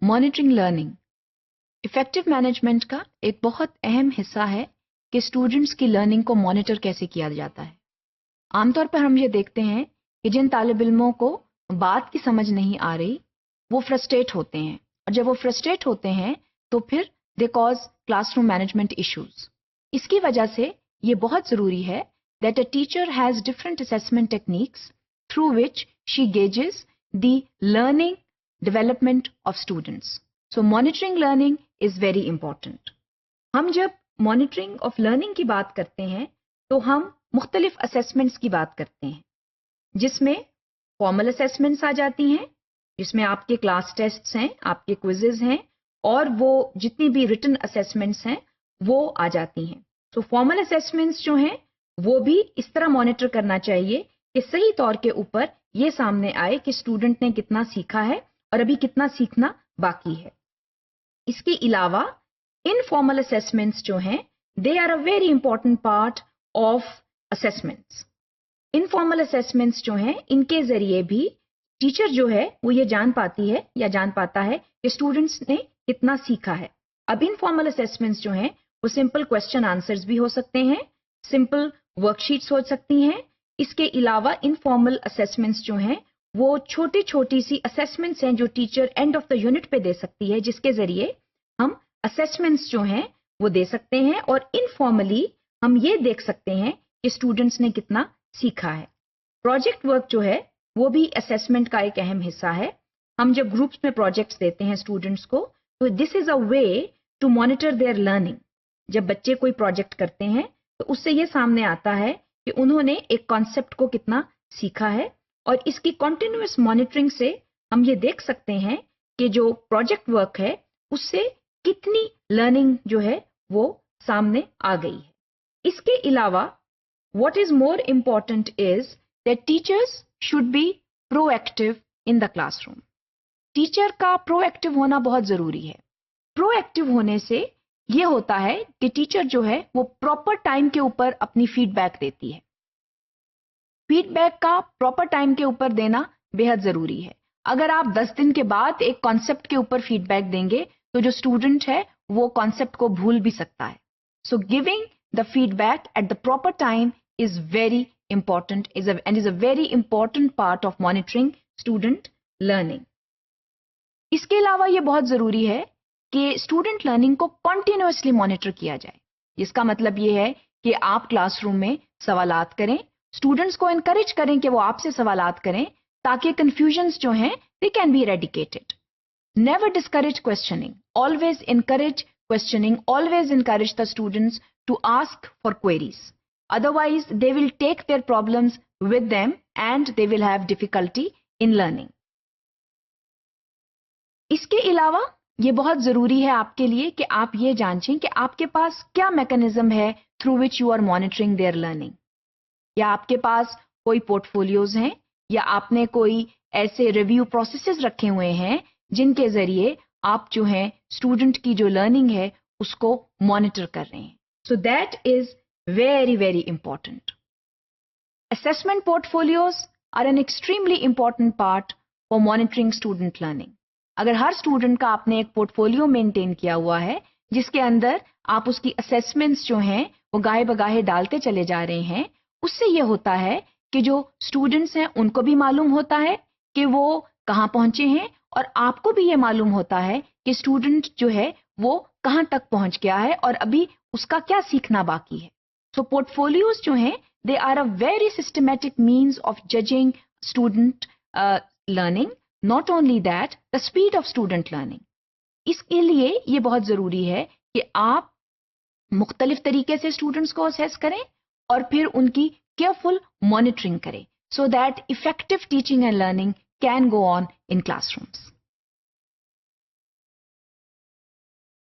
Monitoring learning effective management کا ایک بہت اہم حصہ ہے کہ اسٹوڈنٹس کی لرننگ کو مانیٹر کیسے کیا جاتا ہے. عام طور پر ہم یہ دیکھتے ہیں کہ جن طالب علموں کو بات کی سمجھ نہیں آ رہی وہ فرسٹریٹ ہوتے ہیں، اور جب وہ فرسٹریٹ ہوتے ہیں تو پھر they cause classroom management issues. اس کی وجہ سے یہ بہت ضروری ہے that a teacher has different assessment techniques through which she gauges the learning development of students. So monitoring learning is very important. ہم جب monitoring of learning کی بات کرتے ہیں تو ہم مختلف assessments کی بات کرتے ہیں، جس میں formal assessments آ جاتی ہیں، جس میں آپ کے کلاس ٹیسٹس ہیں، آپ کے کوئزز ہیں، اور وہ جتنی بھی written assessments ہیں وہ آ جاتی ہیں. So formal assessments جو ہیں وہ بھی اس طرح مانیٹر کرنا چاہیے کہ صحیح طور کے اوپر یہ سامنے آئے کہ اسٹوڈنٹ نے کتنا سیکھا ہے اور ابھی کتنا سیکھنا باقی ہے. اس کے علاوہ انفارمل اسیسمنٹس جو ہیں they are a very important part of assessments. Informal assessments جو ہیں ان کے ذریعے بھی ٹیچر جو ہے وہ یہ جان پاتی ہے یا جان پاتا ہے کہ اسٹوڈنٹس نے کتنا سیکھا ہے. اب انفارمل اسیسمنٹس جو ہیں وہ سمپل کوسچن آنسرز بھی ہو سکتے ہیں، سمپل ورک شیٹس ہو سکتی ہیں. اس کے علاوہ انفارمل اسیسمنٹس جو ہیں وہ چھوٹی چھوٹی سی اسیسمنٹس ہیں جو teacher and of the unit پہ دے سکتی ہے، جس کے ذریعے ہم اسیسمنٹس جو ہیں وہ دے سکتے ہیں، اور انفارملی ہم یہ دیکھ سکتے ہیں کہ اسٹوڈنٹس نے کتنا سیکھا ہے. پروجیکٹ ورک جو ہے وہ بھی اسیسمنٹ کا ایک اہم حصہ ہے. ہم جب گروپس میں پروجیکٹس دیتے ہیں اسٹوڈنٹس کو تو this is a way to monitor their learning. جب بچے کوئی پروجیکٹ کرتے ہیں تو اس سے یہ سامنے آتا ہے کہ انہوں نے ایک کانسیپٹ کو کتنا سیکھا ہے، اور اس کی کنٹینیوس مانیٹرنگ سے ہم یہ دیکھ سکتے ہیں کہ جو پروجیکٹ ورک ہے اس سے کتنی لرننگ جو ہے وہ سامنے آ گئی ہے. اس کے علاوہ what is more important is that teachers should be proactive in the classroom. Teacher کا پرو ایکٹیو ہونا بہت ضروری ہے. پرو ایکٹیو ہونے سے یہ ہوتا ہے کہ ٹیچر جو ہے وہ پراپر ٹائم کے اوپر اپنی فیڈ بیک دیتی ہے. فیڈ بیک کا پراپر ٹائم کے اوپر دینا بے حد ضروری ہے. اگر آپ 10 دن کے بعد ایک کانسیپٹ کے اوپر فیڈ بیک دیں گے تو جو اسٹوڈنٹ ہے وہ کانسیپٹ کو بھول بھی سکتا ہے. So giving the feedback at the proper time is very important and is a very important part of monitoring student learning. اس کے علاوہ یہ بہت ضروری ہے کہ اسٹوڈنٹ لرننگ کو کنٹینیوسلی مانیٹر کیا جائے. جس کا مطلب یہ ہے کہ آپ کلاس روم میں سوالات کریں، اسٹوڈنٹس کو انکریج کریں کہ وہ آپ سے سوالات کریں تاکہ کنفیوژنس جو ہیں they can be eradicated. Never discourage questioning. Always encourage questioning. Always encourage the students to ask for queries. Otherwise, they will take their problems with them and they will have difficulty in learning. اس کے علاوہ یہ بہت ضروری ہے آپ کے لیے کہ آپ یہ جانچیں کہ آپ کے پاس کیا میکانزم ہے through which you are monitoring their learning. یا آپ کے پاس کوئی پورٹ فولیوز ہیں یا آپ نے کوئی ایسے ریویو پروسیسز رکھے ہوئے ہیں جن کے ذریعے آپ جو ہیں اسٹوڈنٹ کی جو لرننگ ہے اس کو مانیٹر کر رہے ہیں. So that is very very important. Assessment portfolios are an extremely important part for monitoring student learning. اگر ہر اسٹوڈنٹ کا آپ نے ایک پورٹ فولیو مینٹین کیا ہوا ہے جس کے اندر آپ اس کی اسیسمنٹس جو ہیں وہ گاہے بگاہے ڈالتے چلے جا رہے ہیں، اس سے یہ ہوتا ہے کہ جو اسٹوڈنٹس ہیں ان کو بھی معلوم ہوتا ہے کہ وہ کہاں پہنچے ہیں، اور آپ کو بھی یہ معلوم ہوتا ہے کہ اسٹوڈنٹ جو ہے وہ کہاں تک پہنچ گیا ہے اور ابھی اس کا کیا سیکھنا باقی ہے. سو پورٹ فولیوز جو ہیں they are a very systematic means of judging student learning. Not only that, the speed of student learning. اس کے لیے یہ بہت ضروری ہے کہ آپ مختلف طریقے سے اسٹوڈنٹس کو اسیس کریں اور پھر ان کی کیئرفل مانیٹرنگ کریں so that effective teaching and learning can go on in classrooms.